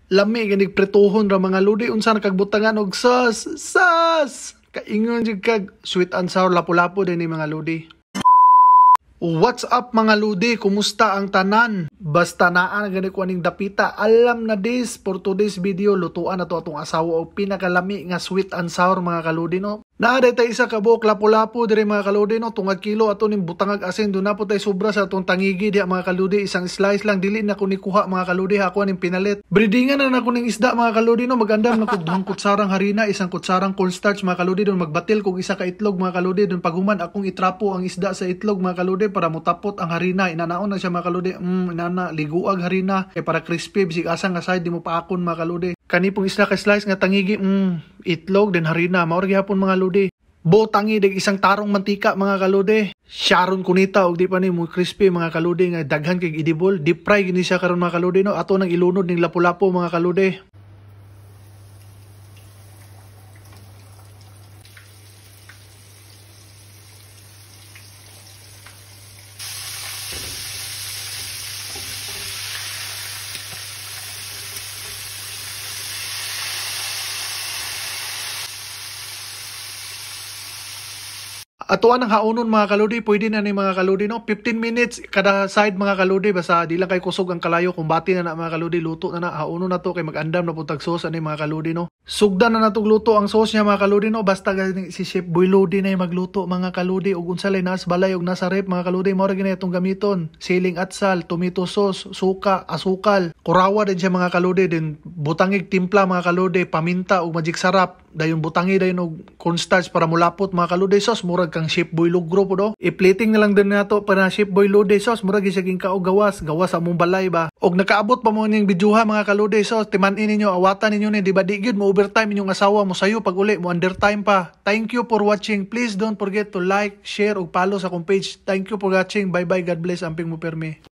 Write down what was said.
Lami ganig prituhon ra mga ludi unsa na kagbutangan og sas. Kaingon jud kag sweet and sour lapu-lapu din ni mga ludi. What's up mga ludi? Kumusta ang tanan? Basta naa na gani ko aning dapita. Alam na this for today's video lutuan na to atong asawa og pinakalami nga sweet and sour mga kaludi no. Naaday tay isa ka buok lapu-lapu diri mga kaludi no, tungag kilo ato ning butangag asin do na po tay sobra sa atong tangigi diha mga kaludi, isang slice lang dili na ko ni kuha mga kaludi, ako ning pinalit. Breedingan na nako ning isda mga kaludi no, magandam na ko 2 kutsarang harina, 1 kutsarang cornstarch mga kaludi don, magbatil kog isa ka itlog mga kaludi don, paghuman akong itrapo ang isda sa itlog mga kaludi para mutapot ang harina. Inanaon na siya mga kaludi, inana liguag harina kay para crispy bisig asa nga side di mo paakon mga kaludi. Kani pong isda ka slice nga tangigi, itlog den harina, mao ra gyapon mga kaludi. Botangi dig isang tarong mantika mga kaludi. Sharon kunita og di pa ni mo crispy mga kaludi nga daghan kay edible. Deep fry gini siya karon mga kaludi no. Ato nang ilunod ning lapu-lapu mga kaludi. Atuan ang haunon mga kaludi, pwede na ni mga kaludi no. 15 minutes kada side mga kaludi, basta di lang kay kusog ang kalayo, kumbati na mga kaludi, luto na haunon na to kay magandam na putag sauce ani mga kaludi no. Sugdan na natong luto ang sauce niya mga kaludi no, basta si Chef Boy Lodi na magluto mga kaludi ug unsa lay nas balay ug nasa rep mga kaludi, mao ra gini itong gamiton. Siling atsal, tomato sauce, suka, asukal, kurawa din siya mga kaludi, din butangig timpla mga kaludi, paminta ug magic sarap. Dayon butangi dayon og cornstarch para mulapot mga kaludi sauce, murag kang Chef Boy Logro po do. I-plating na lang din nato para Chef Boy Lodi sauce, murag gisaging kaog gawas sa among balay ba. Og nakaabot pa mo ning bidyuha mga kaludi sauce, timan-in ninyo, awatan ninyo ni di ba di gyud mo overtime inyong asawa mo sayo pag uli mo undertime pa. Thank you for watching. Please don't forget to like, share ug follow sa akong page. Thank you for watching. Bye bye. God bless. Amping mo permi.